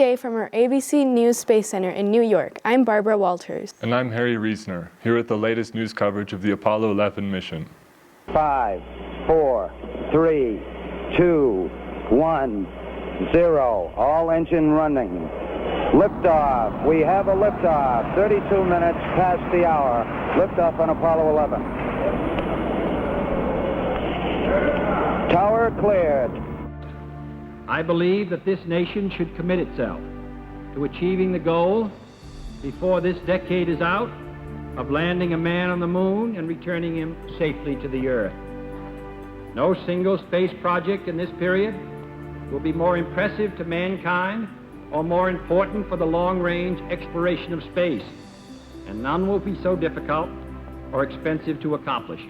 day from our ABC News Space Center in New York. I'm Barbara Walters. And I'm Harry Reisner, here with the latest news coverage of the Apollo 11 mission. 5, 4, 3, 2, 1, 0. All engine running. Liftoff. We have a liftoff. 32 minutes past the hour. Liftoff on Apollo 11. Tower cleared. I believe that this nation should commit itself to achieving the goal before this decade is out of landing a man on the moon and returning him safely to the Earth. No single space project in this period will be more impressive to mankind or more important for the long-range exploration of space, and none will be so difficult or expensive to accomplish.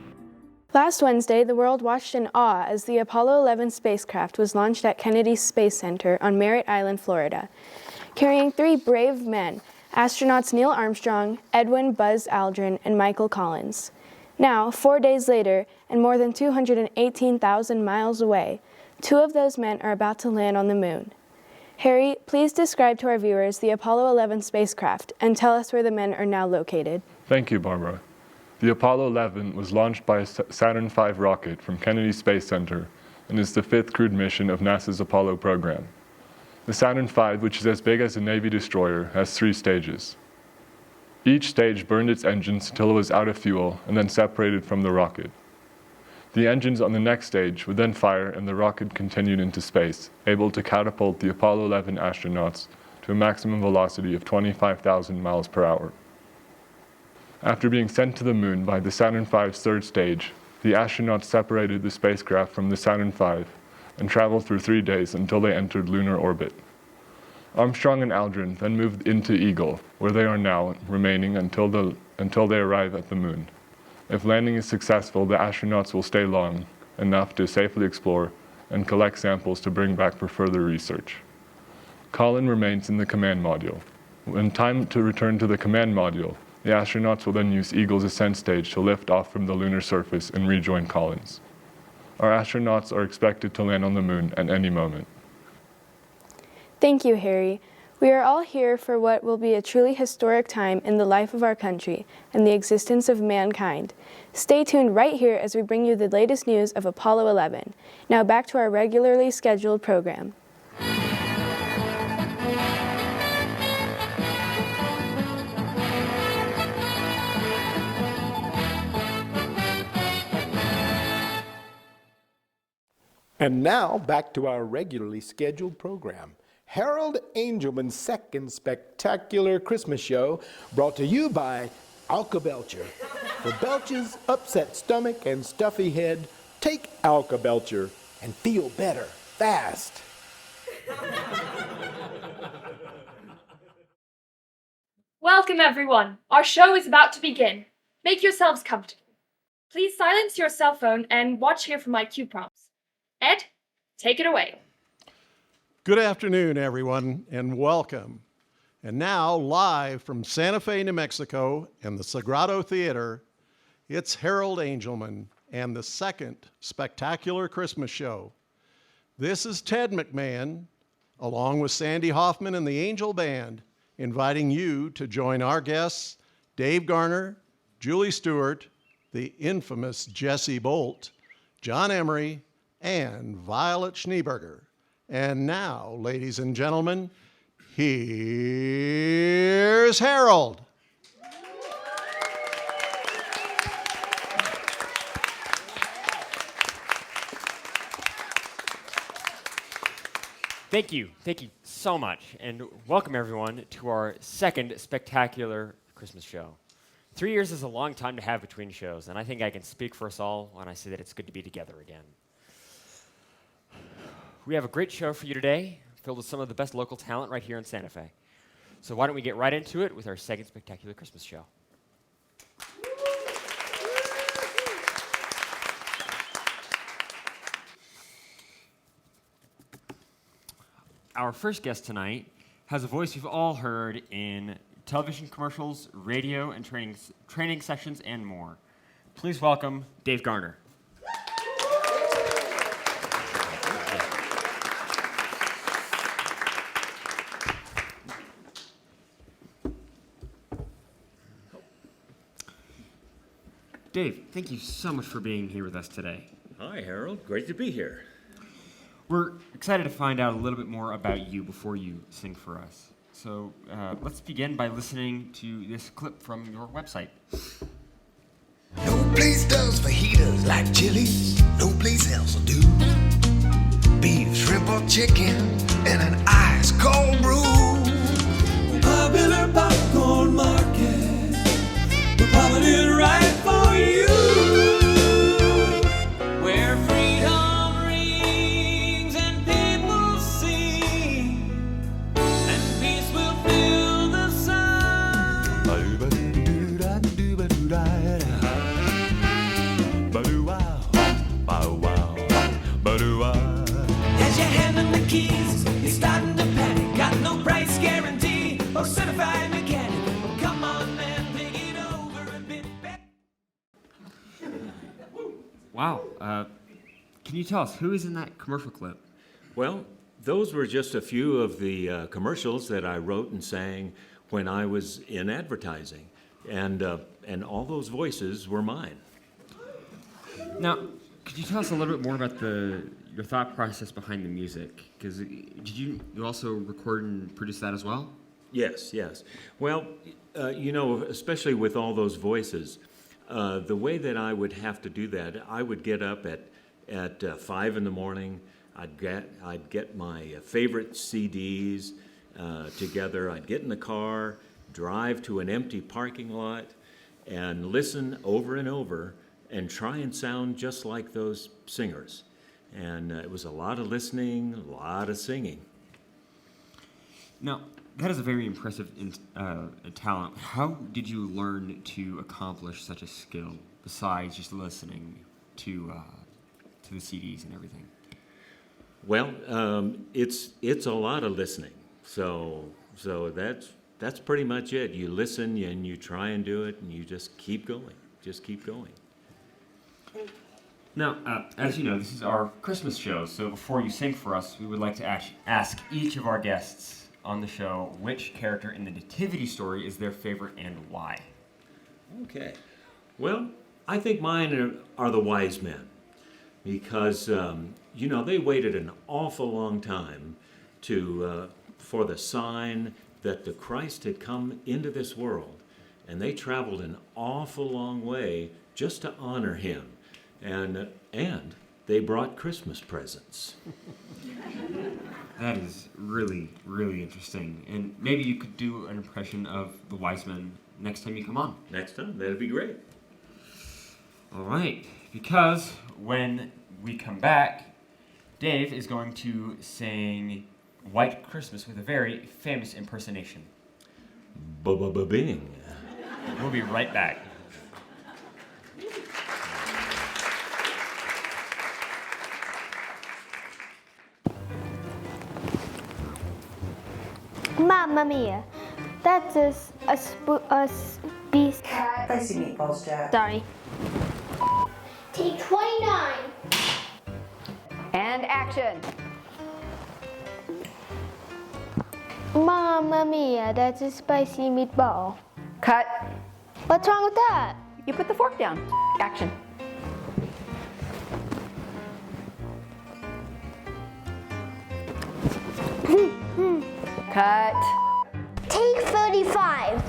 Last Wednesday, the world watched in awe as the Apollo 11 spacecraft was launched at Kennedy Space Center on Merritt Island, Florida, carrying 3 brave men, astronauts Neil Armstrong, Edwin Buzz Aldrin, and Michael Collins. Now, 4 days later, and more than 218,000 miles away, 2 of those men are about to land on the moon. Harry, please describe to our viewers the Apollo 11 spacecraft and tell us where the men are now located. Thank you, Barbara. The Apollo 11 was launched by a Saturn V rocket from Kennedy Space Center and is the 5th crewed mission of NASA's Apollo program. The Saturn V, which is as big as a Navy destroyer, has 3 stages. Each stage burned its engines until it was out of fuel and then separated from the rocket. The engines on the next stage would then fire and the rocket continued into space, able to catapult the Apollo 11 astronauts to a maximum velocity of 25,000 miles per hour. After being sent to the moon by the Saturn V's 3rd stage, the astronauts separated the spacecraft from the Saturn V and traveled through 3 days until they entered lunar orbit. Armstrong and Aldrin then moved into Eagle, where they are now, remaining until they arrive at the moon. If landing is successful, the astronauts will stay long enough to safely explore and collect samples to bring back for further research. Colin remains in the command module. When time to return to the command module, the astronauts will then use Eagle's ascent stage to lift off from the lunar surface and rejoin Collins. Our astronauts are expected to land on the moon at any moment. Thank you, Harry. We are all here for what will be a truly historic time in the life of our country and the existence of mankind. Stay tuned right here as we bring you the latest news of Apollo 11. Now back to our regularly scheduled program. And now, back to our regularly scheduled program. Herald Angelman's second spectacular Christmas show, brought to you by Alka-Belcher. For Belch's upset stomach and stuffy head, take Alka-Belcher and feel better fast. Welcome, everyone. Our show is about to begin. Make yourselves comfortable. Please silence your cell phone and watch here for my cue prompts. Ed, take it away. Good afternoon, everyone, and welcome. And now, live from Santa Fe, New Mexico, and the Sagrado Theater, it's Herald Angelman and the second spectacular Christmas show. This is Ted McMahon, along with Sandy Hoffman and the Angel Band, inviting you to join our guests, Dave Garner, Julie Stewart, the infamous Jesse Bolt, John Emery, and Violet Schneeberger. And now, ladies and gentlemen, here's Herald. Thank you so much, and welcome everyone to our second spectacular Christmas show. 3 years is a long time to have between shows, and I think I can speak for us all when I say that it's good to be together again. We have a great show for you today, filled with some of the best local talent right here in Santa Fe. So why don't we get right into it with our second spectacular Christmas show. Our first guest tonight has a voice you've all heard in television commercials, radio, and training sessions, and more. Please welcome Dave Garner. Dave, thank you so much for being here with us today. Hi, Harold. Great to be here. We're excited to find out a little bit more about you before you sing for us. So let's begin by listening to this clip from your website. No place does fajitas like Chili's. No place else will do. Beef, shrimp, or chicken, and an ice cold brew. Popular popcorn market. We're popping it right for you. Where freedom rings and people sing, and peace will fill the sun. As you hand them the keys, you're starting to panic. Got no price guarantee or certified mechanic. Come on, man, think it over a bit. Wow. Can you tell us who is in that commercial clip? Well, those were just a few of the commercials that I wrote and sang when I was in advertising, and all those voices were mine. Now, could you tell us a little bit more about your thought process behind the music? Because did you also record and produce that as well? Yes. Well, especially with all those voices, the way that I would have to do that, I would get up at 5 in the morning. I'd get my favorite CDs together. I'd get in the car, drive to an empty parking lot, and listen over and over and try and sound just like those singers. And it was a lot of listening, a lot of singing. Now, that is a very impressive talent. How did you learn to accomplish such a skill besides just listening to the CDs and everything? Well, it's a lot of listening. So that's pretty much it. You listen and you try and do it, and you just keep going. Now, as you know, this is our Christmas show, so before you sing for us, we would like to ask each of our guests on the show which character in the nativity story is their favorite and why. Okay. Well, I think mine are the wise men, because they waited an awful long time for the sign that the Christ had come into this world, and they traveled an awful long way just to honor him. And they brought Christmas presents. That is really, really interesting. And maybe you could do an impression of the wise men next time you come on. Next time, that'd be great. All right, because when we come back, Dave is going to sing White Christmas with a very famous impersonation. Ba-ba-ba-bing. We'll be right back. Mamma mia, that's a beast. Spicy meatballs, Jack. Sorry. Take 29. And action. Mamma mia, that's a spicy meatball. Cut. What's wrong with that? You put the fork down. Action. Cut. Take 35.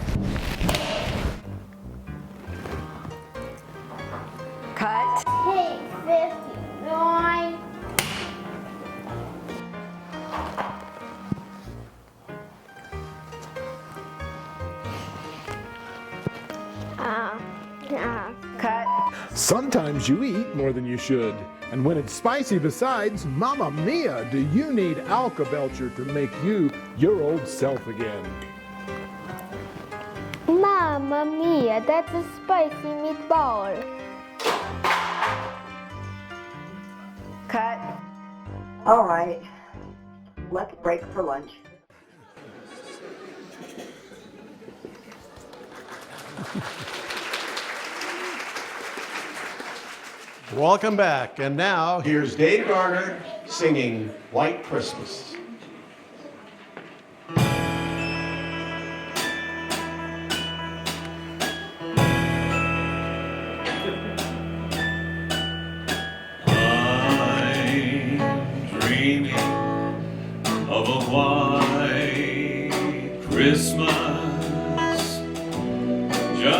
Cut. Take 59. Cut. Sometimes you eat more than you should. And when it's spicy besides, Mamma Mia, do you need Alka-Belcher to make you your old self again? Mamma mia, that's a spicy meatball. Cut. All right. Let's break for lunch. Welcome back. And now, here's Dave Garner singing White Christmas.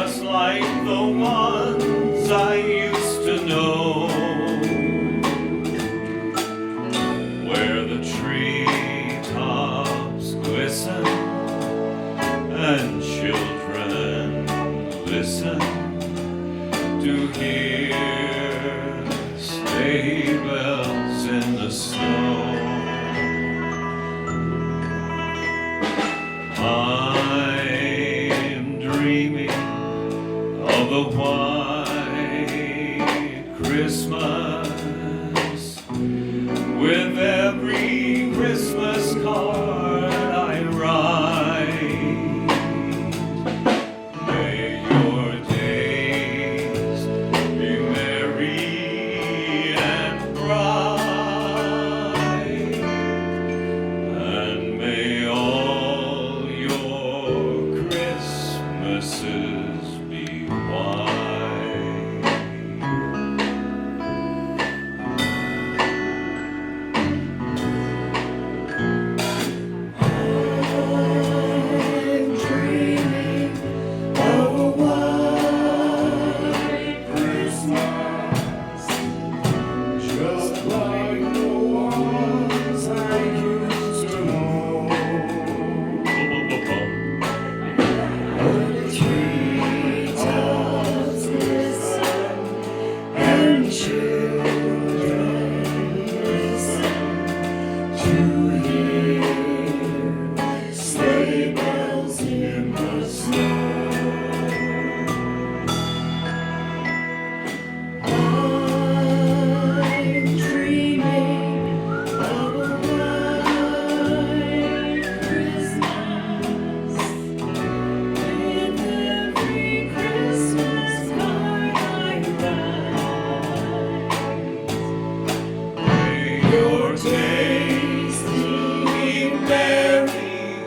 just like the ones I used to know, where the treetops glisten and children listen to hear sleigh bells in the snow. I'm dreaming of a white Christmas, with every Christmas card I write. May your days be merry and bright, and may all your Christmases be white. I'm dreaming of a white Christmas, just like the ones I used to know. The treetops listen and children listen to hear sleigh bells in the snow. I'm dreaming of a white Christmas, with every Christmas card I write. May your days be merry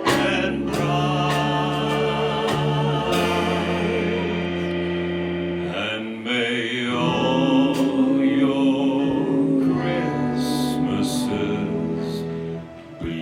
and bright, and may all your Christmases be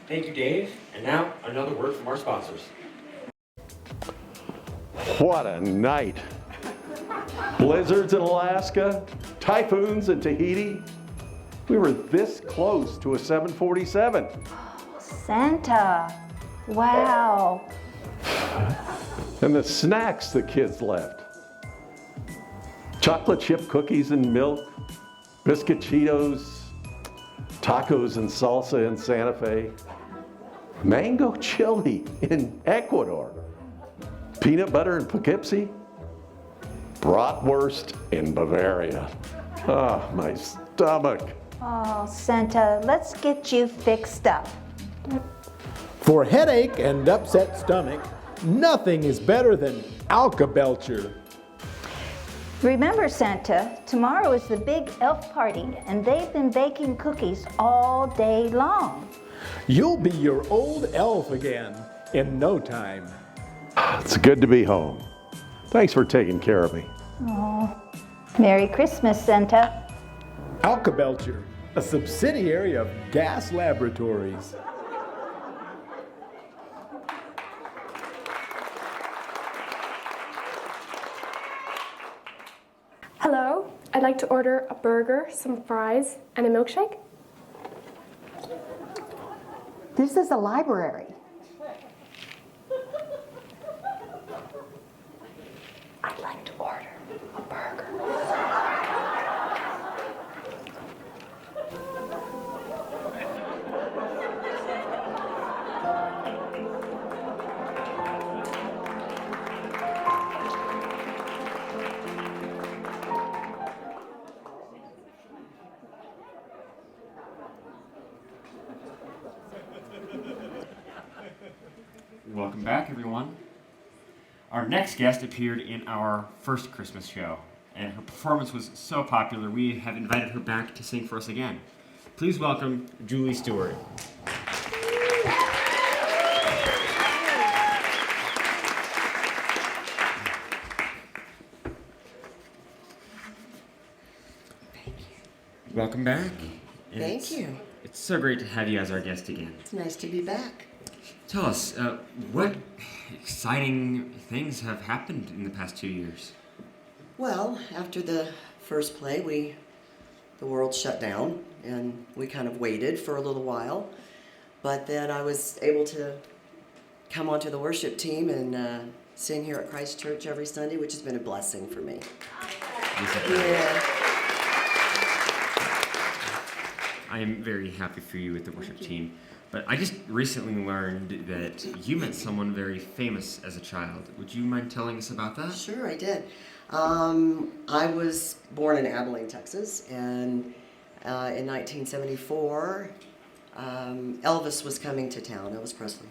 Thank you, Dave. And now, another word from our sponsors. What a night. Blizzards in Alaska, typhoons in Tahiti. We were this close to a 747. Santa. Wow. And the snacks the kids left. Chocolate chip cookies and milk, biscuit Cheetos, tacos and salsa in Santa Fe, mango chili in Ecuador, peanut butter in Poughkeepsie, bratwurst in Bavaria. Ah, my stomach. Oh, Santa, let's get you fixed up. For headache and upset stomach, nothing is better than Alka-Belcher. Remember, Santa, tomorrow is the big elf party, and they've been baking cookies all day long. You'll be your old elf again in no time. It's good to be home. Thanks for taking care of me. Oh, Merry Christmas, Santa. Alka-Belcher, a subsidiary of Gas Laboratories. Hello, I'd like to order a burger, some fries, and a milkshake. This is a library. I'd like to order a burger. Welcome back, everyone. Our next guest appeared in our first Christmas show, and her performance was so popular we have invited her back to sing for us again. Please welcome Julie Stewart. welcome back. And Thank you. It's so great to have you as our guest again. It's nice to be back. Tell us, what exciting things have happened in the past 2 years? Well, after the first play, the world shut down, and we kind of waited for a little while. But then I was able to come onto the worship team and sing here at Christ Church every Sunday, which has been a blessing for me. Yeah. I am very happy for you with the worship team. But I just recently learned that you met someone very famous as a child. Would you mind telling us about that? Sure, I did. I was born in Abilene, Texas, and in 1974, Elvis was coming to town, Elvis Presley.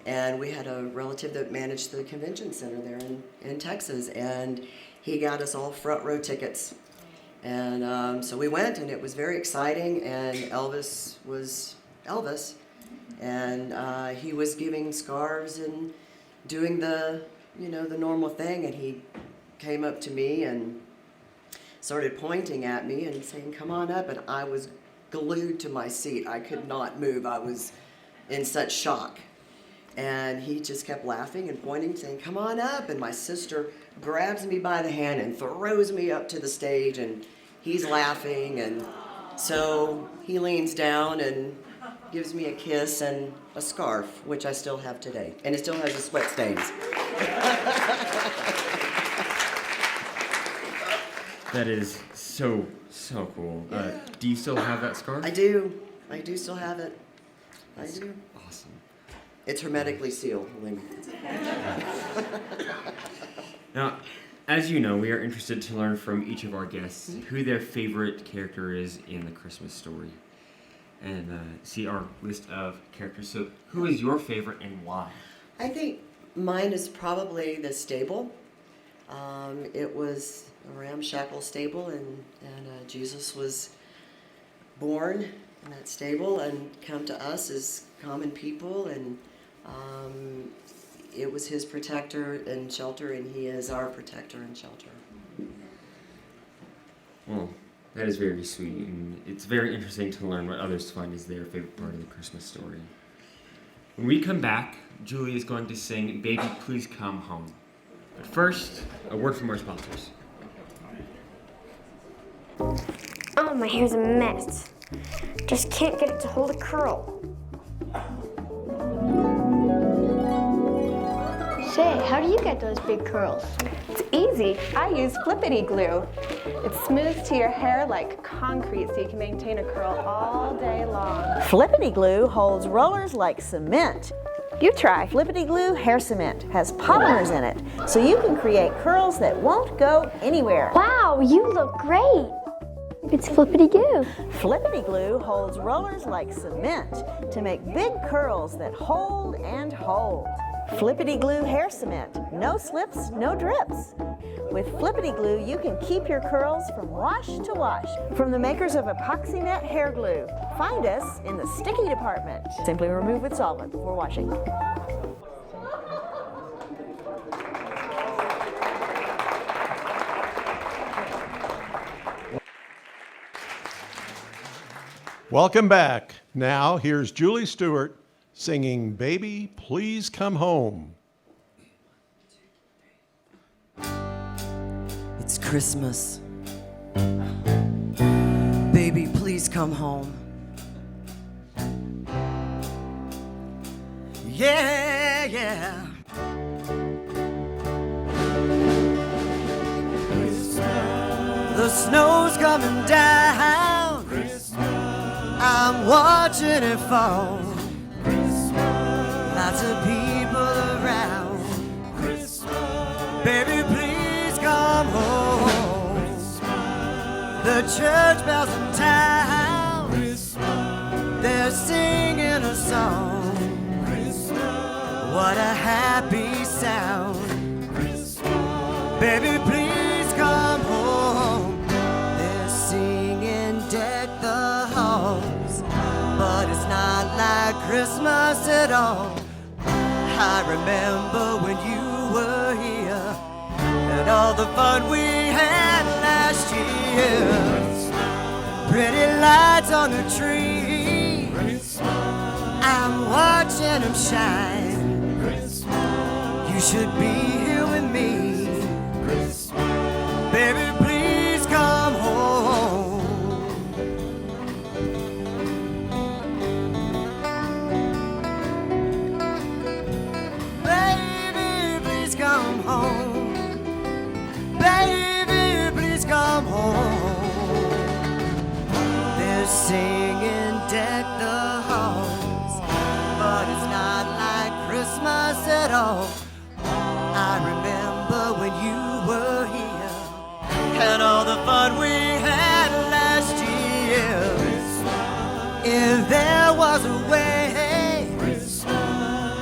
And we had a relative that managed the convention center there in Texas, and he got us all front row tickets. And so we went, and it was very exciting, and Elvis was Elvis. And he was giving scarves and doing the normal thing, and he came up to me and started pointing at me and saying, "Come on up," and I was glued to my seat. I could not move. I was in such shock. And he just kept laughing and pointing, saying, "Come on up," and my sister grabs me by the hand and throws me up to the stage, and he's laughing, and so he leans down and gives me a kiss and a scarf, which I still have today, and it still has the sweat stains. That is so cool. Yeah. Do you still have that scarf? I do still have it. That's I do. Awesome. It's hermetically sealed, believe me. Now, as you know, we are interested to learn from each of our guests who their favorite character is in the Christmas story. And see our list of characters. So who is your favorite and why? I think mine is probably the stable. It was a ramshackle stable, and Jesus was born in that stable and come to us as common people, and it was his protector and shelter, and he is our protector and shelter. Well, that is very sweet, and it's very interesting to learn what others find is their favorite part of the Christmas story. When we come back, Julie is going to sing "Baby, Please Come Home." But first, a word from our sponsors. Oh, my hair's a mess. Just can't get it to hold a curl. Say, how do you get those big curls? It's easy. I use Flippity Glue. It smooths to your hair like concrete so you can maintain a curl all day long. Flippity Glue holds rollers like cement. You try. Flippity Glue Hair Cement has polymers in it, so you can create curls that won't go anywhere. Wow, you look great. It's Flippity Glue. Flippity Glue holds rollers like cement to make big curls that hold and hold. Flippity Glue Hair Cement. No slips, no drips. With Flippity Glue, you can keep your curls from wash to wash. From the makers of Epoxy Net Hair Glue. Find us in the sticky department. Simply remove with solvent before washing. Welcome back. Now, here's Julie Stewart singing "Baby, Please Come Home." It's Christmas. Baby, please come home. Yeah, yeah. Christmas. The snow's coming down. Christmas. I'm watching it fall. Lots of people around. Christmas. Baby, please come home. Christmas. The church bells in town. Christmas. They're singing a song. Christmas. What a happy sound. Christmas. Baby, please come home. They're singing "Deck the Halls," but it's not like Christmas at all. I remember when you were here and all the fun we had last year. Pretty lights on the tree. I'm watching them shine. You should be here with me. Baby, please come home. Baby, please come home. Baby, please come home. They're singing Deck the Halls, but it's not like Christmas at all. I remember when you were here and all the fun we had last year. If there was a way,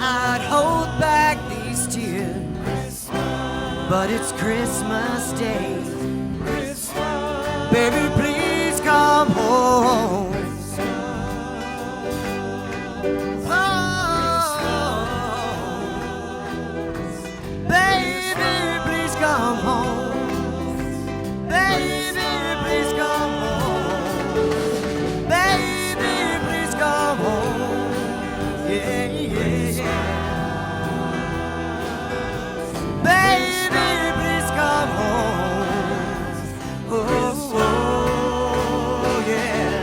I'd hold back these tears, but it's Christmas Day. Baby, please come home. Come home, baby, please come home. Baby, please come home. Yeah, yeah, yeah. Baby, please come home. Oh, oh, yeah.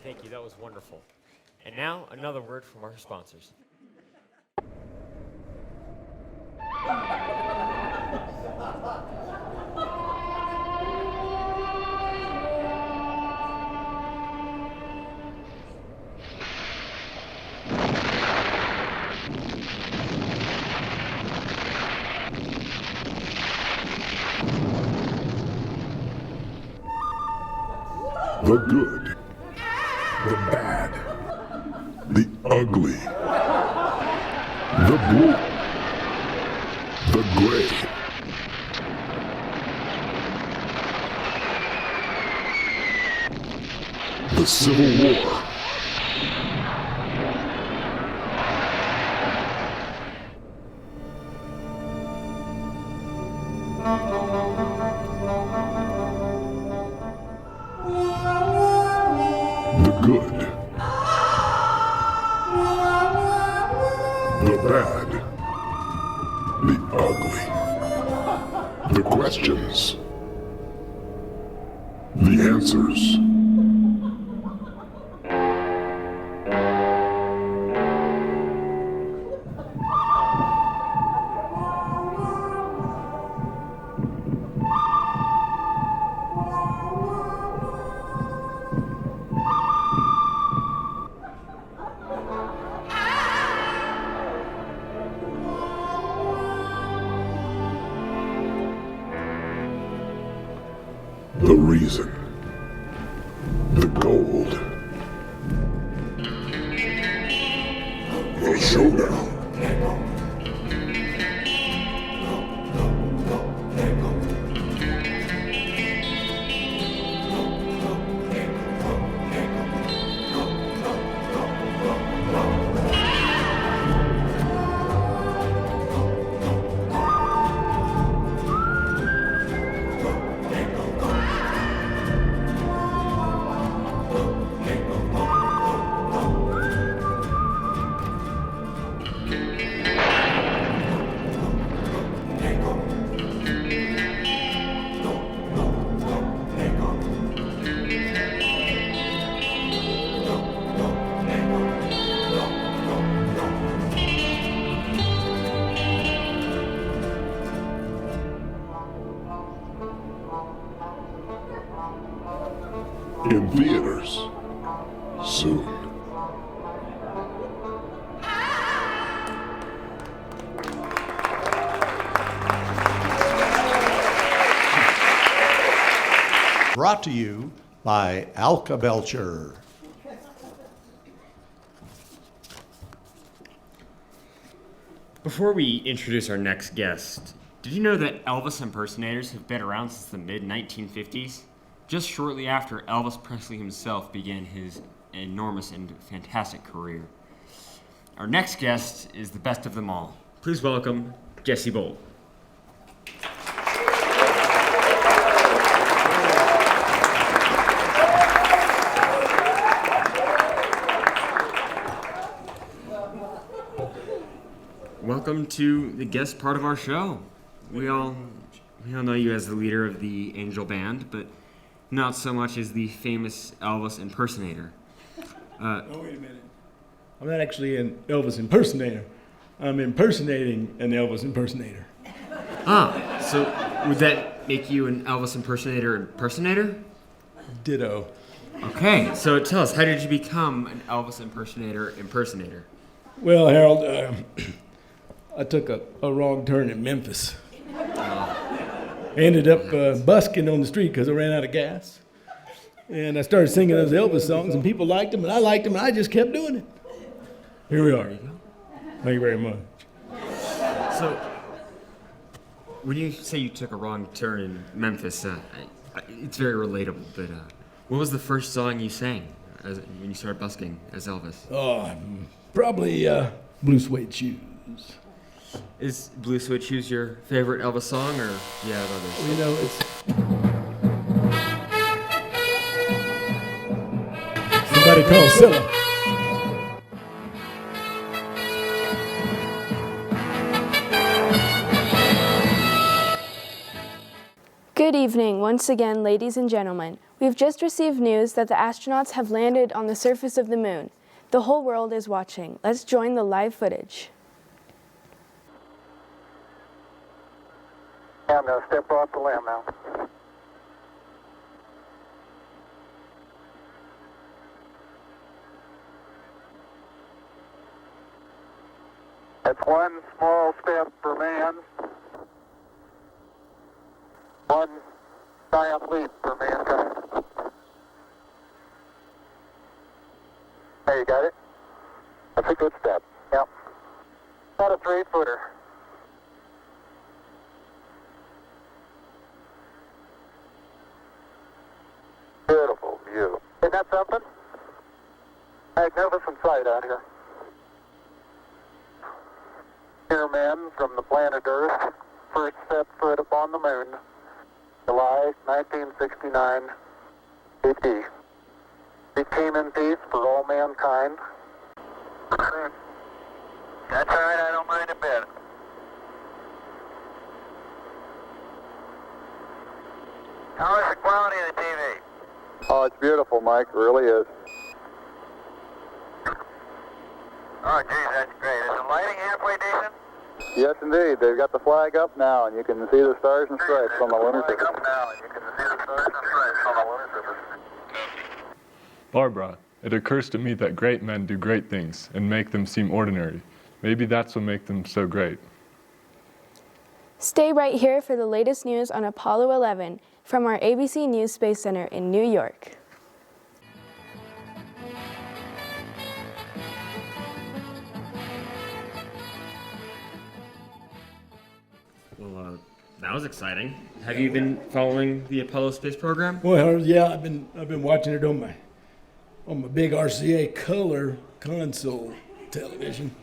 Thank you, that was wonderful. And now, another word from our sponsors. The good, the bad, the ugly, the blue, the gray. The Civil War. The good, the bad, the ugly, the questions, the answers. The reason, the gold, the showdown. In theaters soon. Brought to you by Alka-Belcher. Before we introduce our next guest, did you know that Elvis impersonators have been around since the mid-1950s? Just shortly after Elvis Presley himself began his enormous and fantastic career. Our next guest is the best of them all. Please welcome Jesse Bolt. Welcome to the guest part of our show. We all know you as the leader of the Angel Band, but not so much as the famous Elvis impersonator. Oh, wait a minute. I'm not actually an Elvis impersonator. I'm impersonating an Elvis impersonator. Ah, so would that make you an Elvis impersonator? Ditto. Okay, so tell us, how did you become an Elvis impersonator? Well, Harold, I took a wrong turn in Memphis. Ended up busking on the street because I ran out of gas. And I started singing those Elvis songs, and people liked them, and I liked them, and I just kept doing it. Here we are. Thank you very much. So, when you say you took a wrong turn in Memphis, it's very relatable, but what was the first song you sang when you started busking as Elvis? Oh, probably Blue Suede Shoes. Is Blue Suede Shoes your favorite Elvis song, or do you have others? Well, you know, it's... Somebody call Scylla. Good evening once again, ladies and gentlemen. We've just received news that the astronauts have landed on the surface of the moon. The whole world is watching. Let's join the live footage. I'm going to step off the limb now. That's one small step for man, one giant leap for mankind. There, you got it? That's a good step. Yep. About a 3-footer. Beautiful view. Isn't that something? Magnificent sight out here. Here men from the planet Earth first set foot upon the moon, July 1969 AD. It came in peace for all mankind. That's all right, I don't mind a bit. How is the quality of the TV? Oh, it's beautiful, Mike. It really is. Oh, geez, that's great. Is the lighting halfway decent? Yes, indeed. They've got the flag up now, and you can see the stars and stripes on the lunar surface. Up now, and you can see the stars and stripes on the lunar surface. Barbara, it occurs to me that great men do great things and make them seem ordinary. Maybe that's what makes them so great. Stay right here for the latest news on Apollo 11 from our ABC News Space Center in New York. Well, that was exciting. Have you been following the Apollo space program? Well, yeah, I've been watching it on my big RCA color console television.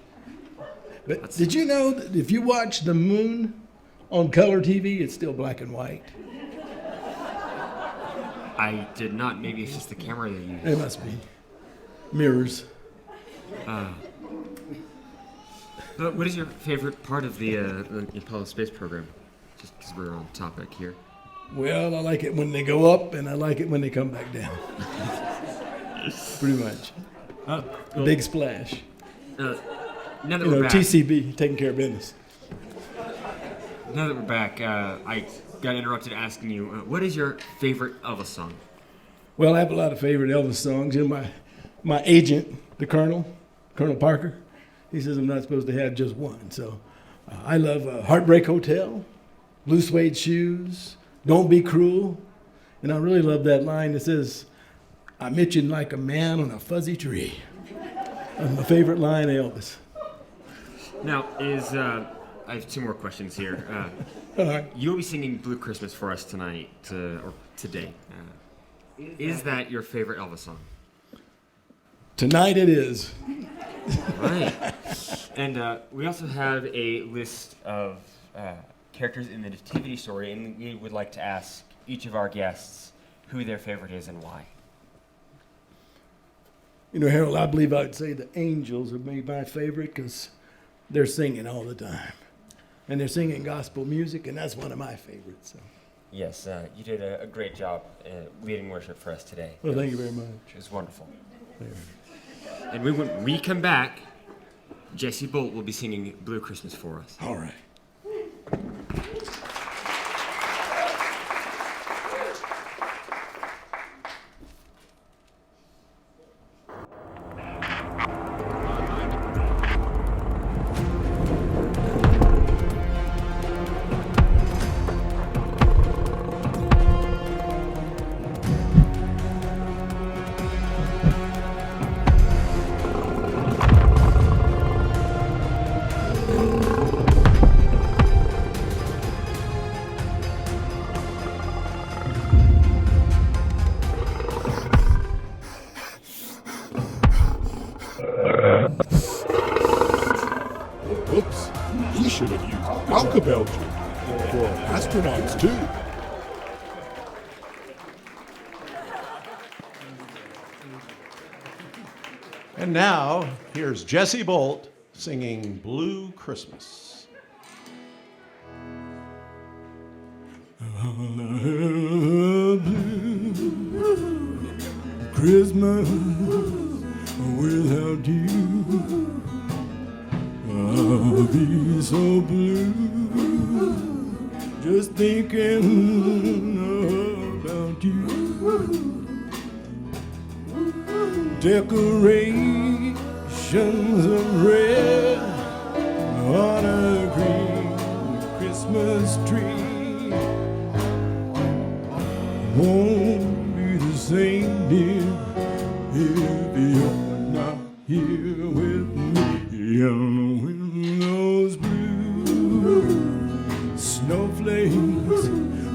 But did you know that if you watch the moon on color TV, it's still black and white? I did not. Maybe it's just the camera they use. It must be. Mirrors. But what is your favorite part of the Apollo space program? Just because we're on topic here. Well, I like it when they go up, and I like it when they come back down. Pretty much. Big splash. Now that we're back, TCB, taking care of business. Now that we're back, I got interrupted asking you, what is your favorite Elvis song? Well, I have a lot of favorite Elvis songs. You know, my agent, the Colonel Parker, he says I'm not supposed to have just one. So I love Heartbreak Hotel, Blue Suede Shoes, Don't Be Cruel, and I really love that line that says, I'm itching like a man on a fuzzy tree. That's my favorite line of Elvis. Now, I have two more questions here. All right. You'll be singing Blue Christmas for us tonight, or today. Is that your favorite Elvis song? Tonight it is. Right. And we also have a list of characters in the nativity story, and we would like to ask each of our guests who their favorite is and why. You know, Harold, I believe I'd say the angels are my favorite because they're singing all the time. And they're singing gospel music, and that's one of my favorites. So. Yes, you did a great job leading worship for us today. Well, thank you very much. It was wonderful. And when we come back, Jesse Bolt will be singing Blue Christmas for us. All right. Oops, he should have used Alka-Belcher for astronauts too. And now, here's Jesse Bolt singing Blue Christmas. Christmas without you, I'll be so blue, just thinking about you. Decorations of red on a green Christmas tree won't be the same, dear, if you're not here with me. And when those blue snowflakes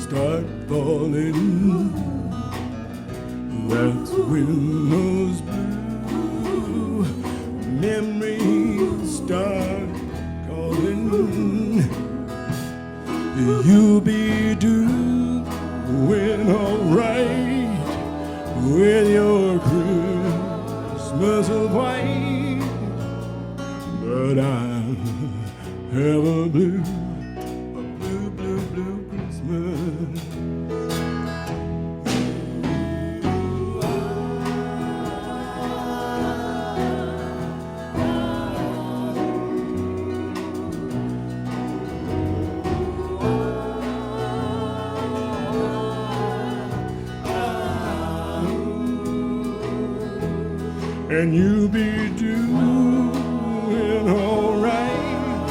start falling, that's when those blue memories start calling. You'll be doing alright with your Christmas of white, but I have a blue Christmas. And you'll be doing alright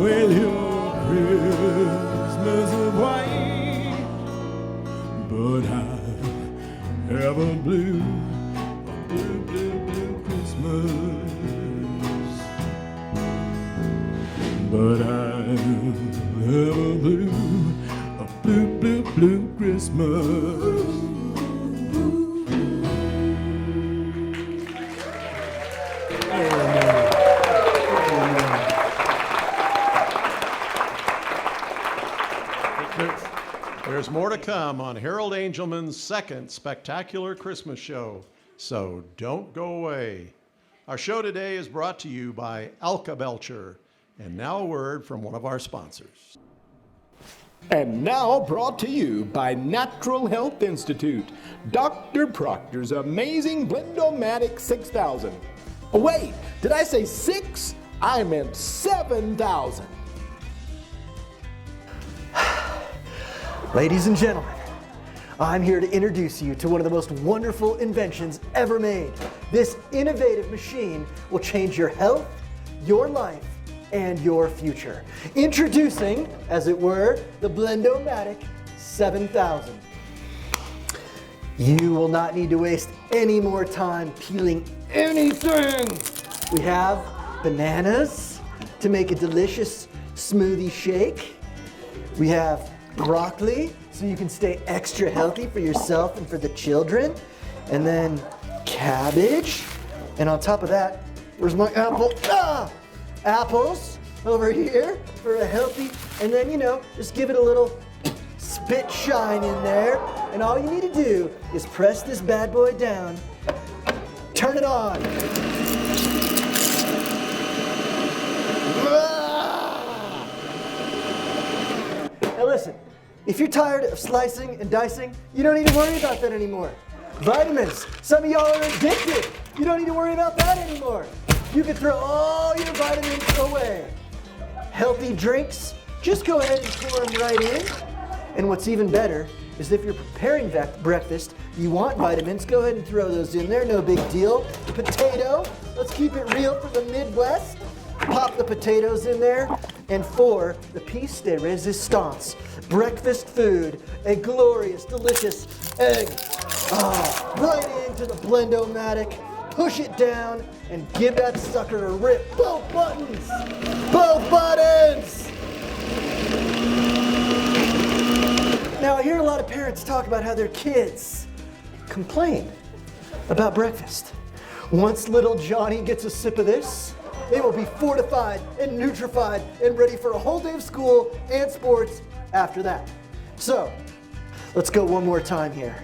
with your Christmas of white, but I have a blue Christmas. But I have a blue Christmas. There's more to come on Harold Angelman's second spectacular Christmas show, so don't go away. Our show today is brought to you by Alka-Belcher. And now a word from one of our sponsors. And now brought to you by Natural Health Institute, Dr. Proctor's amazing Blendomatic 6000. Oh, wait, did I say 6? I meant 7,000. Ladies and gentlemen, I'm here to introduce you to one of the most wonderful inventions ever made. This innovative machine will change your health, your life, and your future. Introducing, as it were, the Blendomatic 7000. You will not need to waste any more time peeling anything. We have bananas to make a delicious smoothie shake. We have broccoli, so you can stay extra healthy for yourself and for the children. And then cabbage. And on top of that, Where's my apple? Apples over here for a healthy, and then, just give it a little spit shine in there. And all you need to do is press this bad boy down, turn it on. Now listen, if you're tired of slicing and dicing, you don't need to worry about that anymore. Vitamins, some of y'all are addicted. You don't need to worry about that anymore. You can throw all your vitamins away. Healthy drinks, just go ahead and pour them right in. And what's even better is if you're preparing breakfast, you want vitamins, go ahead and throw those in there, no big deal. Potato, let's keep it real for the Midwest. Pop the potatoes in there. And for the piece de resistance, breakfast food, a glorious, delicious egg. Right into the Blend-O-Matic, push it down, and give that sucker a rip. Both buttons! Both buttons! Now, I hear a lot of parents talk about how their kids complain about breakfast. Once little Johnny gets a sip of this, they will be fortified and nutrified and ready for a whole day of school and sports after that. So, let's go one more time here.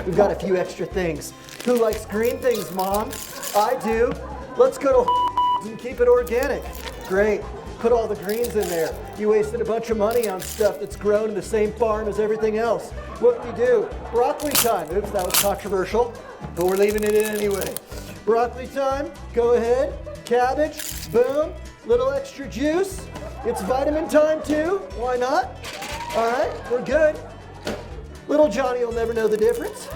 We've got a few extra things. Who likes green things, Mom? I do. Let's go to and keep it organic. Great. Put all the greens in there. You wasted a bunch of money on stuff that's grown in the same farm as everything else. What do you do? Broccoli time. Oops, that was controversial, but we're leaving it in anyway. Broccoli time. Go ahead. Cabbage. Boom. Little extra juice. It's vitamin time too. Why not? All right, we're good. Little Johnny will never know the difference.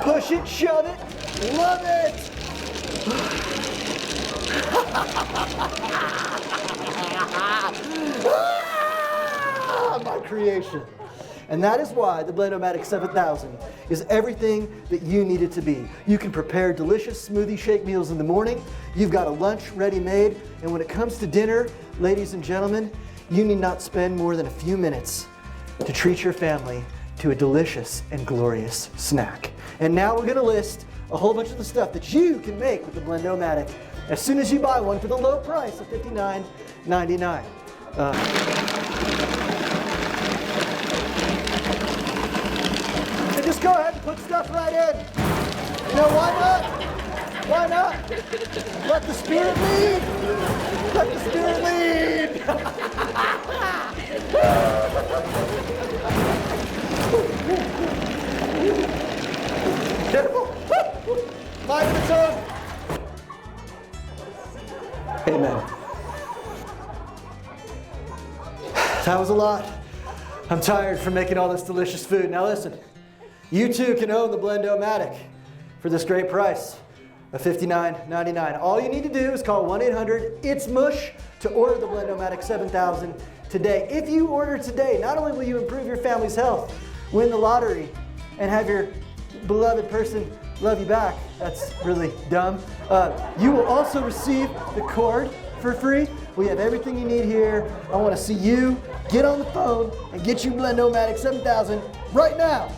Push it, shove it, love it! My creation. And that is why the Blend-O-Matic 7000 is everything that you need it to be. You can prepare delicious smoothie shake meals in the morning. You've got a lunch ready made. And when it comes to dinner, ladies and gentlemen, you need not spend more than a few minutes to treat your family to a delicious and glorious snack. And now we're gonna list a whole bunch of the stuff that you can make with the Blend-O-Matic as soon as you buy one for the low price of $59.99. And just go ahead and put stuff right in. You know, why not? Why not? Let the spirit lead. Let the spirit lead. Careful. Mind its own. Amen. That was a lot. I'm tired from making all this delicious food. Now listen, you too can own the Blend-O-Matic for this great price of $59.99. All you need to do is call 1-800-ITS-MUSH to order the Blend-O-Matic 7000 today. If you order today, not only will you improve your family's health, win the lottery, and have your beloved person love you back, that's really dumb, you will also receive the cord for free. We have everything you need here. I want to see you get on the phone and get you Blend-O-Matic 7000 right now.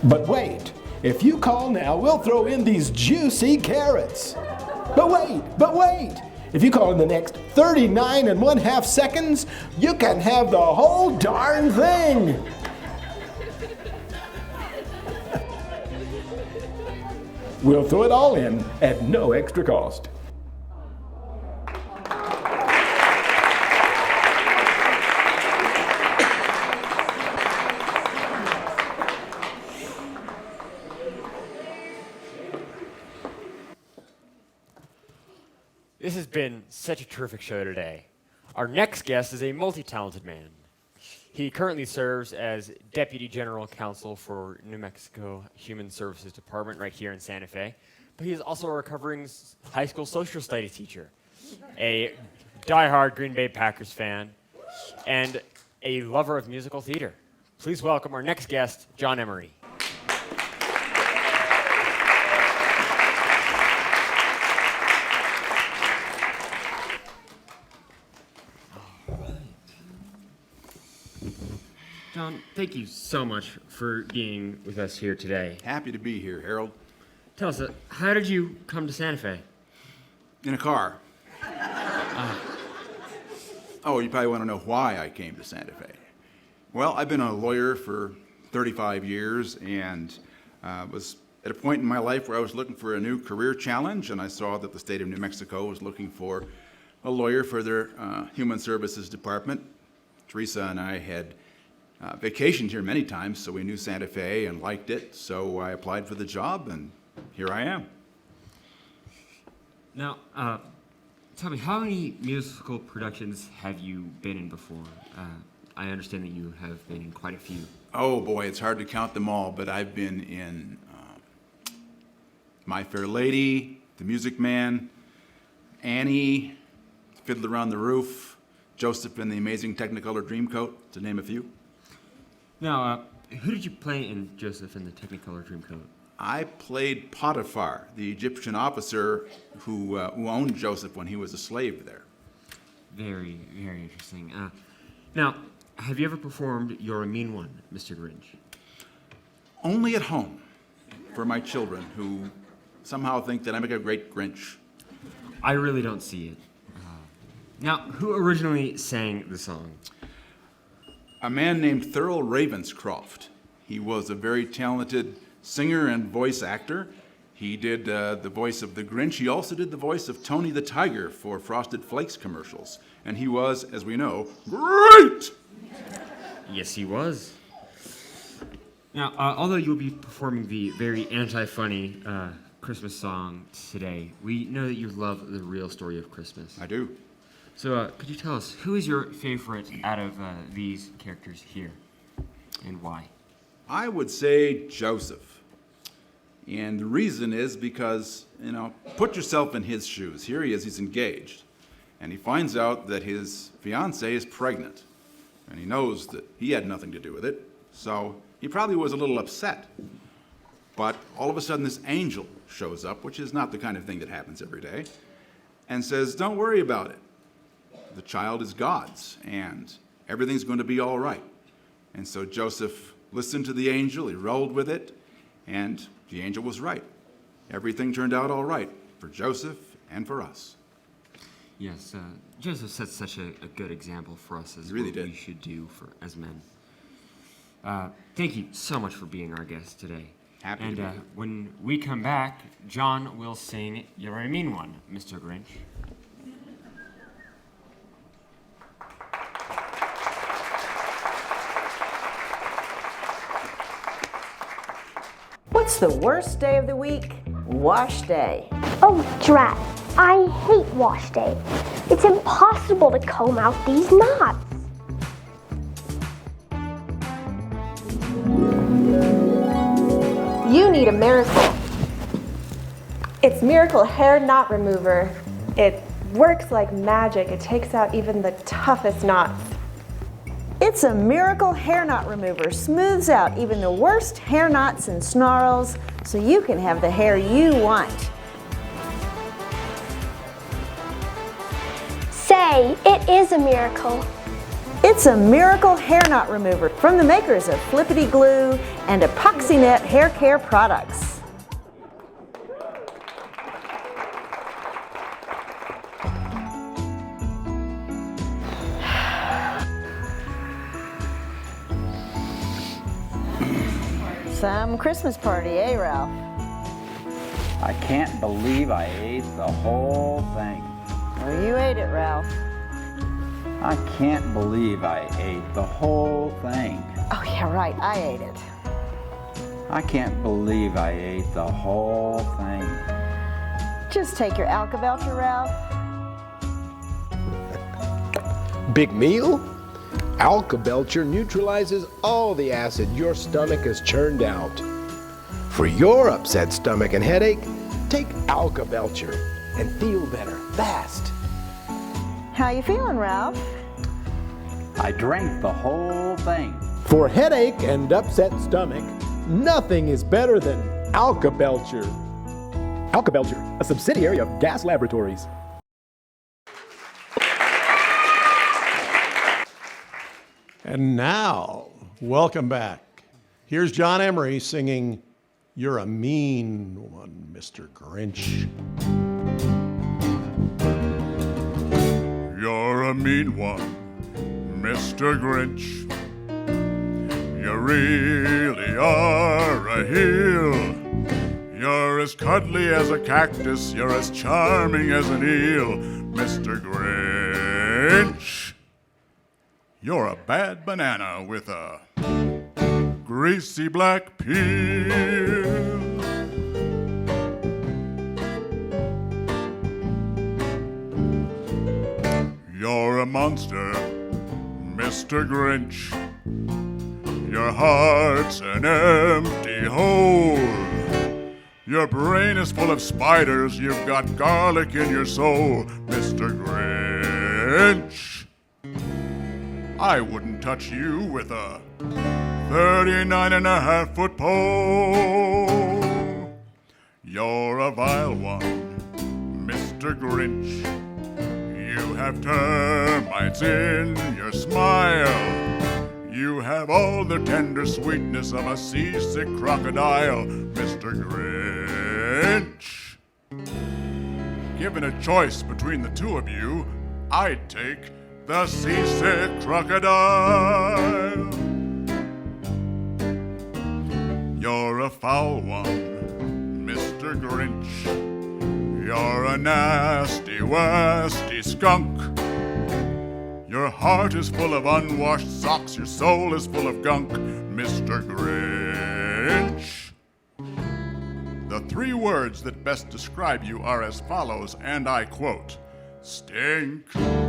But wait, if you call now, we'll throw in these juicy carrots. But wait, if you call in the next 39.5 seconds, you can have the whole darn thing. We'll throw it all in at no extra cost. This has been such a terrific show today. Our next guest is a multi-talented man. He currently serves as Deputy General Counsel for New Mexico Human Services Department right here in Santa Fe, but he is also a recovering high school social studies teacher, a diehard Green Bay Packers fan, and a lover of musical theater. Please welcome our next guest, John Emery. John, thank you so much for being with us here today. Happy to be here, Harold. Tell us, how did you come to Santa Fe? In a car. Oh, you probably want to know why I came to Santa Fe. Well, I've been a lawyer for 35 years and was at a point in my life where I was looking for a new career challenge, and I saw that the state of New Mexico was looking for a lawyer for their Human Services Department. Teresa and I had vacationed here many times, so we knew Santa Fe and liked it, so I applied for the job, and here I am. Now, tell me, how many musical productions have you been in before? I understand that you have been in quite a few. Oh boy, it's hard to count them all, but I've been in My Fair Lady, The Music Man, Annie, Fiddler on the Roof, Joseph and the Amazing Technicolor Dreamcoat, to name a few. Now, who did you play in Joseph and the Technicolor Dreamcoat? I played Potiphar, the Egyptian officer who owned Joseph when he was a slave there. Very, very interesting. Now, have you ever performed You're a Mean One, Mr. Grinch? Only at home, for my children, who somehow think that I make a great Grinch. I really don't see it. Now, who originally sang the song? A man named Thurl Ravenscroft. He was a very talented singer and voice actor. He did the voice of the Grinch. He also did the voice of Tony the Tiger for Frosted Flakes commercials. And he was, as we know, great! Yes, he was. Now, although you'll be performing the very anti-funny Christmas song today, we know that you love the real story of Christmas. I do. So could you tell us, who is your favorite out of these characters here, and why? I would say Joseph. And the reason is because, put yourself in his shoes. Here he is, he's engaged. And he finds out that his fiancée is pregnant. And he knows that he had nothing to do with it. So he probably was a little upset. But all of a sudden this angel shows up, which is not the kind of thing that happens every day, and says, don't worry about it. The child is God's, and everything's going to be all right. And so Joseph listened to the angel, he rolled with it, and the angel was right. Everything turned out all right for Joseph and for us. Yes, Joseph set such a good example for us as really what did. we should do as men. Thank you so much for being our guest today. Happy and to be here. When we come back, John will sing You're a Mean One, Mr. Grinch. What's the worst day of the week? Wash day. Oh, drat. I hate wash day. It's impossible to comb out these knots. You need a miracle. It's Miracle Hair Knot Remover. It works like magic. It takes out even the toughest knots. It's a miracle hair knot remover. Smooths out even the worst hair knots and snarls so you can have the hair you want. Say, it is a miracle. It's a miracle hair knot remover from the makers of Flippity Glue and Epoxy Net hair care products. Some Christmas party, eh, Ralph? I can't believe I ate the whole thing. Well, you ate it, Ralph. I can't believe I ate the whole thing. Oh, yeah, right, I ate it. I can't believe I ate the whole thing. Just take your Alka-Belcher, Ralph. Big meal? Alka-Belcher neutralizes all the acid your stomach has churned out. For your upset stomach and headache, take Alka-Belcher and feel better fast. How you feeling, Ralph? I drank the whole thing. For headache and upset stomach, nothing is better than Alka-Belcher. Alka-Belcher, a subsidiary of Gas Laboratories. And now, welcome back. Here's John Emery singing You're a mean one, Mr. Grinch. You're a mean one, Mr. Grinch. You really are a heel. You're as cuddly as a cactus. You're as charming as an eel, Mr. Grinch. You're a bad banana with a greasy black peel. You're a monster, Mr. Grinch. Your heart's an empty hole. Your brain is full of spiders. You've got garlic in your soul, Mr. Grinch. I wouldn't touch you with a 39.5-foot pole. You're a vile one, Mr. Grinch. You have termites in your smile. You have all the tender sweetness of a seasick crocodile, Mr. Grinch. Given a choice between the two of you, I'd take the seasick crocodile. You're a foul one, Mr. Grinch. You're a nasty, wasty skunk. Your heart is full of unwashed socks. Your soul is full of gunk, Mr. Grinch. The three words that best describe you are as follows, and I quote: stink,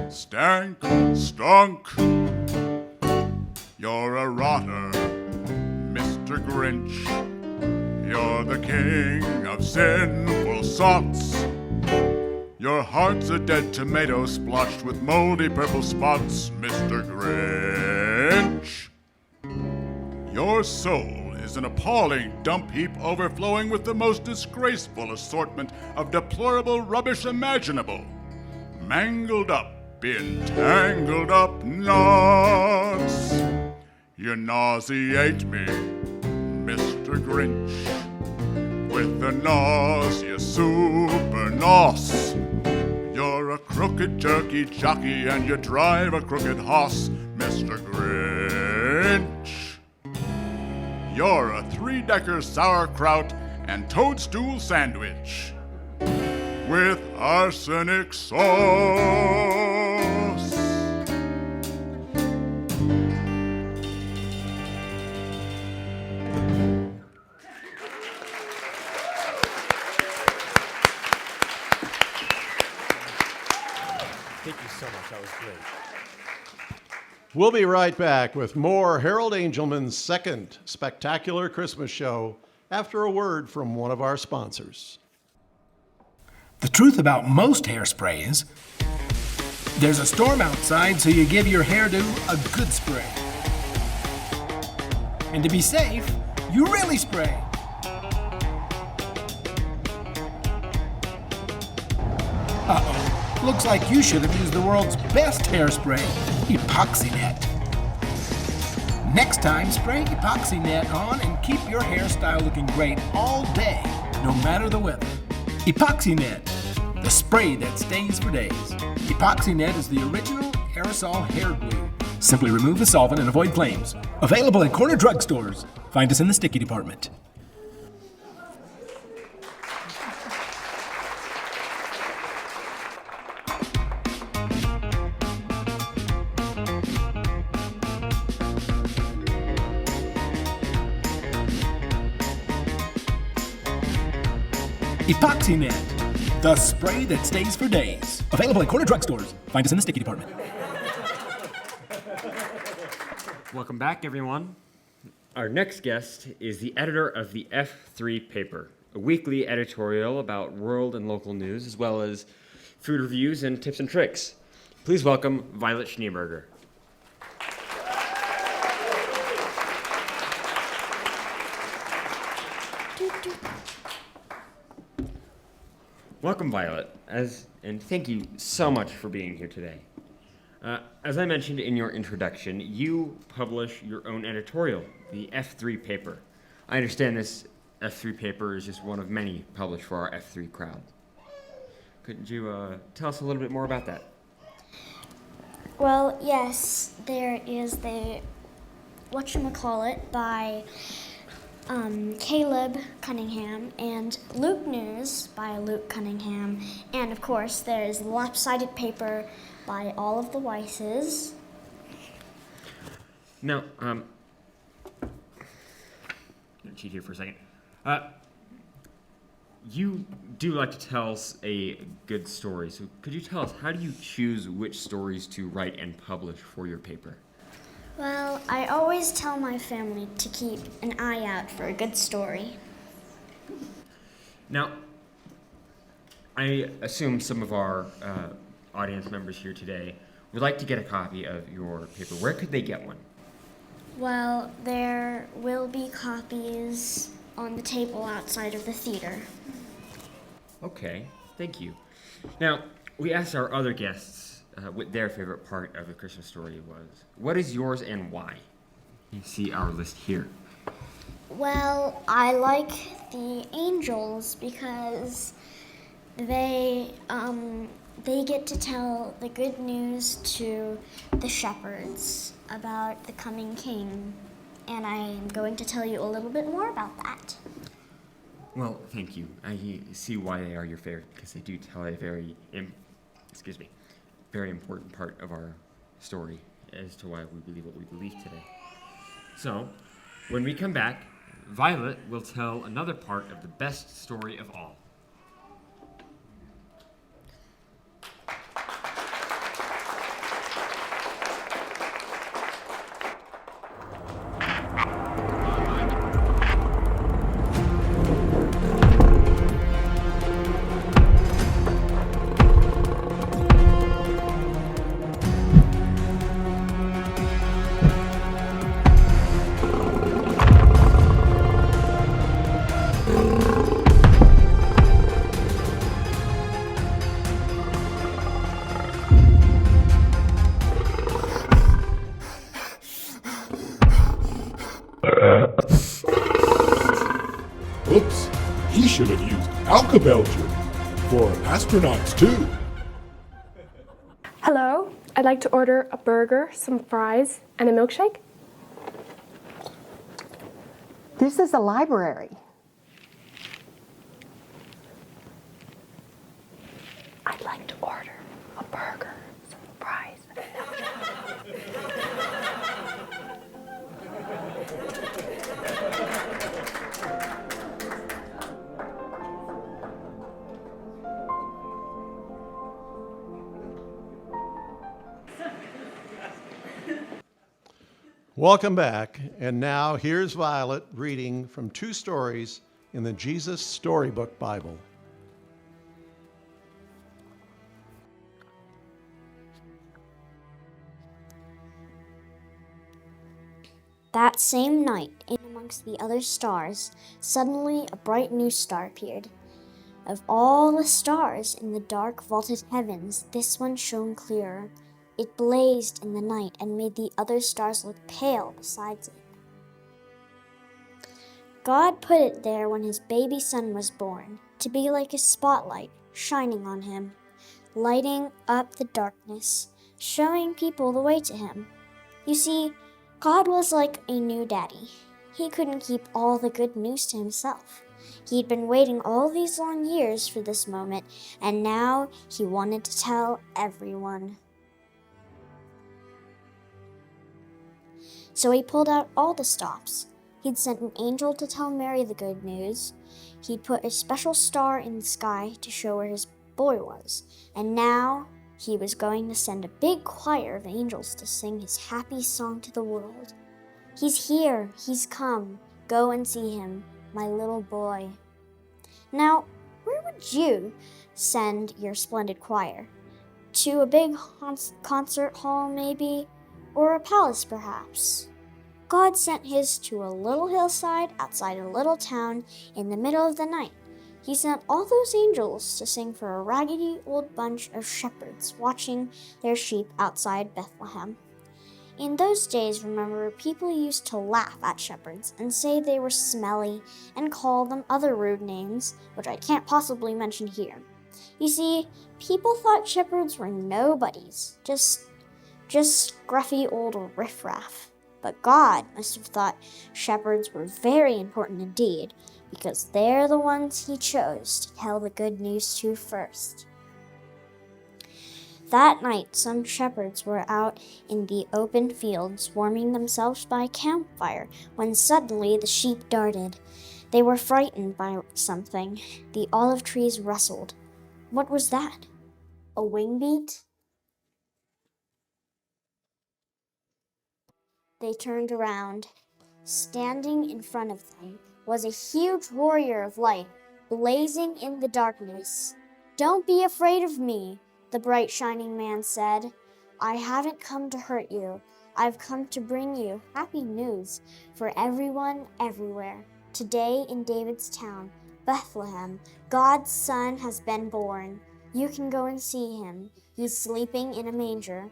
stank, stunk. You're a rotter, Mr. Grinch. You're the king of sinful sots. Your heart's a dead tomato splotched with moldy purple spots, Mr. Grinch. Your soul is an appalling dump heap overflowing with the most disgraceful assortment of deplorable rubbish imaginable. Mangled up in tangled up knots. You nauseate me, Mr. Grinch, with the nauseous super nos. You're a crooked jerky jockey and you drive a crooked hoss, Mr. Grinch. You're a three-decker sauerkraut and toadstool sandwich with arsenic sauce. Thank you so much. That was great. We'll be right back with more Harold Angelman's second spectacular Christmas show after a word from one of our sponsors. The truth about most hairspray is there's a storm outside, so you give your hairdo a good spray. And to be safe, you really spray. Uh-oh. Looks like you should have used the world's best hairspray, Epoxy Net. Next time, spray Epoxy Net on and keep your hairstyle looking great all day, no matter the weather. Epoxy Net, the spray that stays for days. Epoxy Net is the original aerosol hair glue. Simply remove the solvent and avoid flames. Available at corner drugstores. Find us in the sticky department. Epoxy Net, the spray that stays for days. Available at corner drugstores. Find us in the sticky department. Welcome back, everyone. Our next guest is the editor of the F3 paper, a weekly editorial about world and local news, as well as food reviews and tips and tricks. Please welcome Violet Schneeberger. Welcome, Violet, and thank you so much for being here today. As I mentioned in your introduction, you publish your own editorial, the F3 paper. I understand this F3 paper is just one of many published for our F3 crowd. Couldn't you tell us a little bit more about that? Well, yes, there is the whatchamacallit by Caleb Cunningham and Luke News by Luke Cunningham, and of course there's Lopsided Paper by all of the Weisses. Now, I'm gonna cheat here for a second. You do like to tell us a good story, so could you tell us, how do you choose which stories to write and publish for your paper? Well, I always tell my family to keep an eye out for a good story. Now, I assume some of our audience members here today would like to get a copy of your paper. Where could they get one? Well, there will be copies on the table outside of the theater. Okay, thank you. Now, we asked our other guests what their favorite part of the Christmas story was. What is yours and why? You see our list here. Well, I like the angels because they get to tell the good news to the shepherds about the coming king, and I am going to tell you a little bit more about that. Well, thank you. I see why they are your favorite, because they do tell a very important part of our story as to why we believe what we believe today. So, when we come back, Violet will tell another part of the best story of all. Oops, he should have used Alka-Belcher for astronauts too. Hello, I'd like to order a burger, some fries, and a milkshake. This is the library. I'd like to order a burger, some fries, and a milkshake. Welcome back, and now here's Violet reading from two stories in the Jesus Storybook Bible. That same night, in amongst the other stars, suddenly a bright new star appeared. Of all the stars in the dark vaulted heavens, this one shone clearer. It blazed in the night and made the other stars look pale besides it. God put it there when his baby son was born, to be like a spotlight shining on him, lighting up the darkness, showing people the way to him. You see, God was like a new daddy. He couldn't keep all the good news to himself. He'd been waiting all these long years for this moment, and now he wanted to tell everyone. So he pulled out all the stops. He'd sent an angel to tell Mary the good news. He'd put a special star in the sky to show where his boy was. And now he was going to send a big choir of angels to sing his happy song to the world. He's here, he's come. Go and see him, my little boy. Now, where would you send your splendid choir? To a big concert hall, maybe? Or a palace, perhaps? God sent his to a little hillside outside a little town in the middle of the night. He sent all those angels to sing for a raggedy old bunch of shepherds watching their sheep outside Bethlehem. In those days, remember, people used to laugh at shepherds and say they were smelly and call them other rude names, which I can't possibly mention here. You see, people thought shepherds were nobodies, just scruffy old riffraff. But God must have thought shepherds were very important indeed, because they're the ones he chose to tell the good news to first. That night, some shepherds were out in the open fields, warming themselves by a campfire, when suddenly the sheep darted. They were frightened by something. The olive trees rustled. What was that? A wing beat? They turned around. Standing in front of them was a huge warrior of light, blazing in the darkness. "Don't be afraid of me," the bright shining man said. "I haven't come to hurt you. I've come to bring you happy news for everyone everywhere. Today in David's town, Bethlehem, God's son has been born. You can go and see him. He's sleeping in a manger."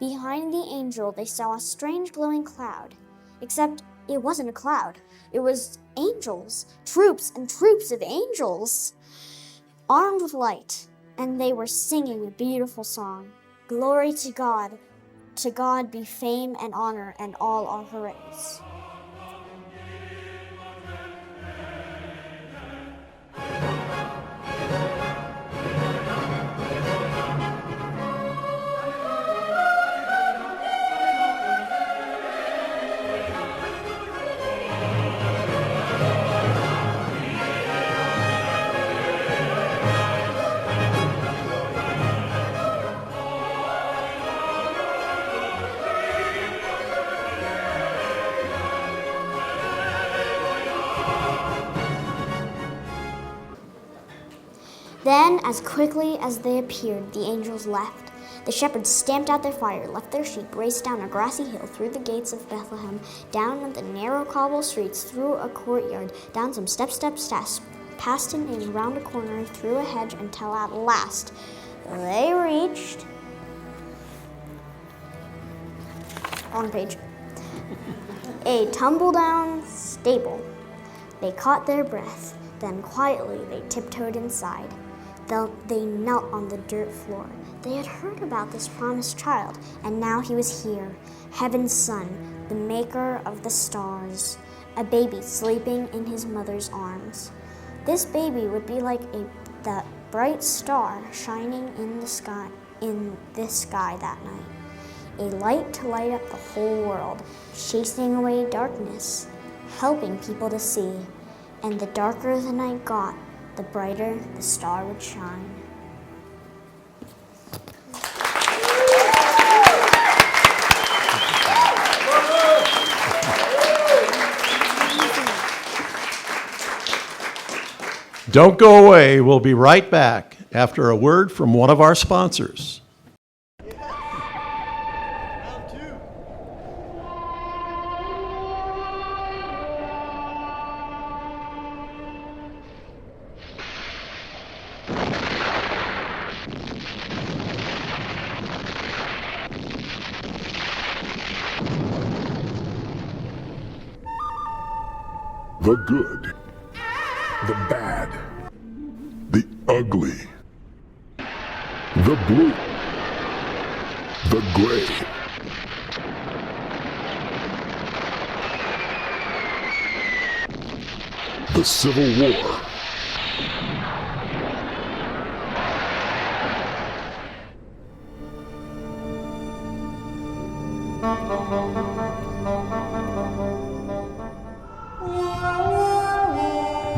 Behind the angel, they saw a strange glowing cloud. Except it wasn't a cloud. It was angels, troops and troops of angels, armed with light. And they were singing a beautiful song. "Glory to God be fame and honor and all our praise." Then, as quickly as they appeared, the angels left. The shepherds stamped out their fire, left their sheep, raced down a grassy hill, through the gates of Bethlehem, down the narrow cobble streets, through a courtyard, down some steps, past an inn, round a corner, through a hedge, until at last they reached... on page. A tumble-down stable. They caught their breath. Then quietly they tiptoed inside. They knelt on the dirt floor. They had heard about this promised child, and now he was here, heaven's son, the maker of the stars, a baby sleeping in his mother's arms. This baby would be like that bright star shining in this sky that night, a light to light up the whole world, chasing away darkness, helping people to see. And the darker the night got, the brighter the star would shine. Don't go away. We'll be right back after a word from one of our sponsors. The good, the bad, the ugly, the blue, the gray. The Civil War.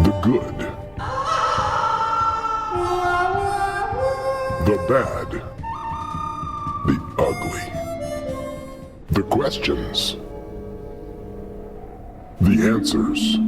The good, the bad, the ugly, the questions, the answers.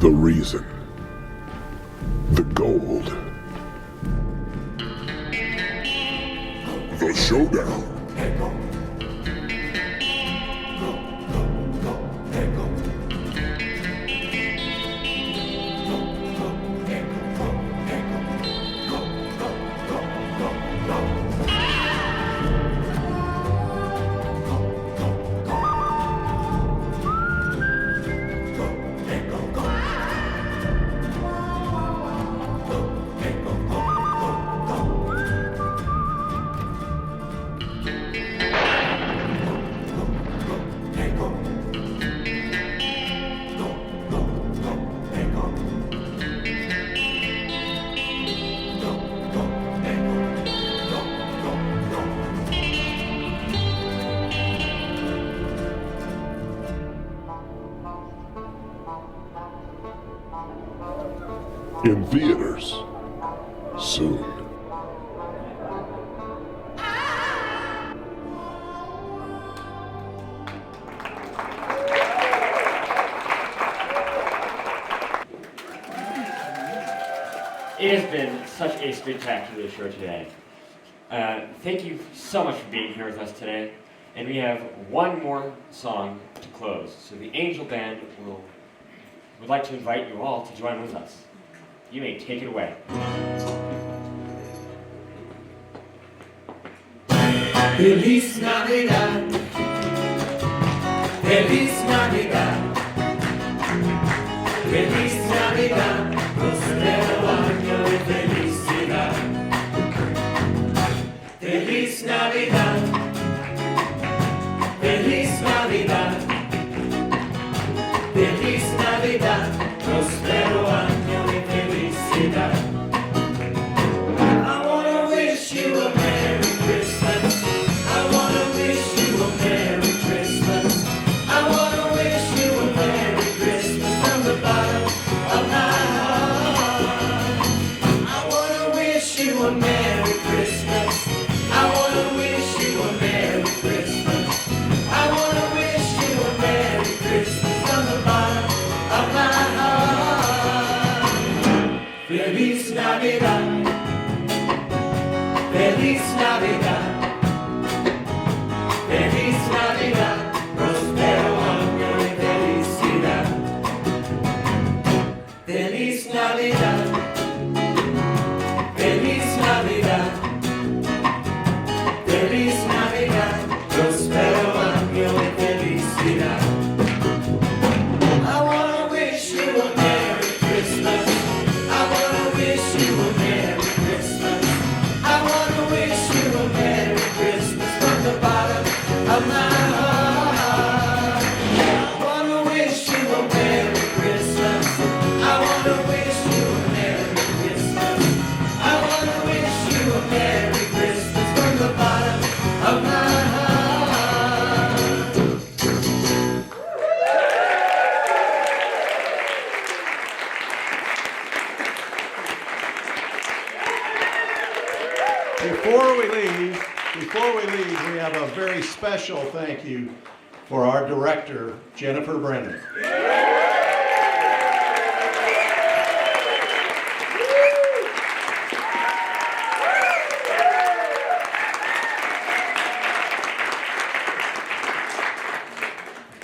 The reason. The gold. The showdown. In theaters soon. It has been such a spectacular show today. Thank you so much for being here with us today. And we have one more song to close. So the Angel Band would like to invite you all to join with us. You may take it away. Feliz Navidad, Feliz Navidad, Feliz Navidad, próspero año de felicidad. Feliz Navidad, Feliz Navidad, Feliz Navidad, próspero año de felicidad. I wanna wish you a Merry Christmas. I wanna wish you a Merry Christmas. I wanna wish you a Merry Christmas from the bottom of my heart. I wanna wish you a Merry Christmas. I wanna wish you a Merry Christmas. I wanna wish you a Merry Christmas from the bottom of my heart. Feliz Navidad, Feliz Navidad, Feliz Navidad, próspero año de felicidad. Feliz Navidad, Feliz Navidad, Feliz Navidad, próspero año de felicidad. I wanna wish you a Merry Christmas. I wanna wish you a Merry Christmas. I wanna wish you a Merry Christmas from the bottom of my heart. I wanna wish you a Merry Christmas. I wanna wish you a Merry Christmas. I wanna wish you a Merry Christmas from the bottom of my heart. Before we leave, we have a very special thank you for our director, Jennifer Brennan.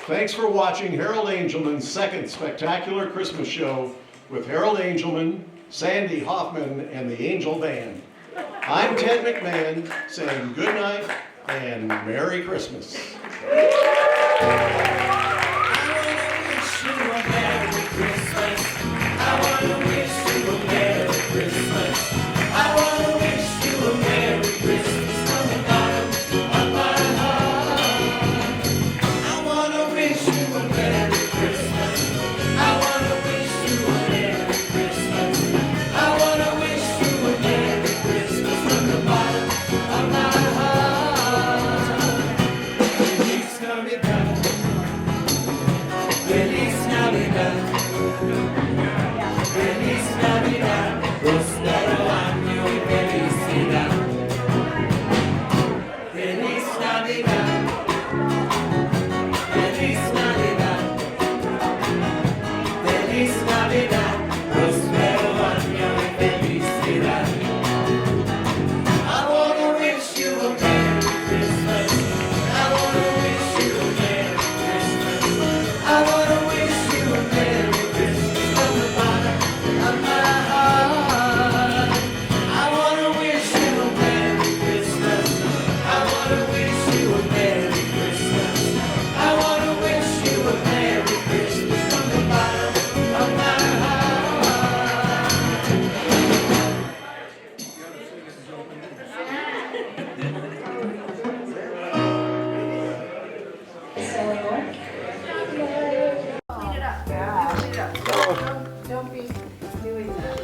Thanks for watching Harold Angelman's second spectacular Christmas show with Harold Angelman, Sandy Hoffman, and the Angel Band. I'm Ted McMahon saying good night and Merry Christmas. Feliz Navidad, Don't be doing that.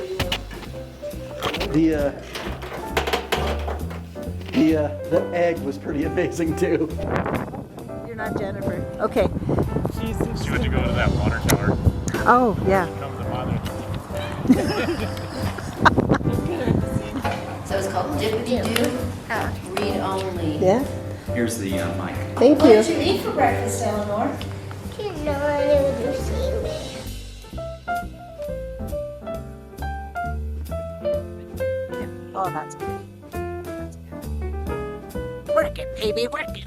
The egg was pretty amazing too. You're not Jennifer. Okay. She went to go to that water tower. Oh, yeah. So it's called Dippity-Doo, read only. Yeah. Here's the mic. Thank What you. did you eat for breakfast, Eleanor? Oh, that's good. Work it, baby, work it.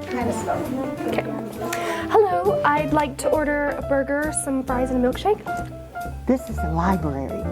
Kind of slow. Okay. Hello, I'd like to order a burger, some fries, and a milkshake. This is the library.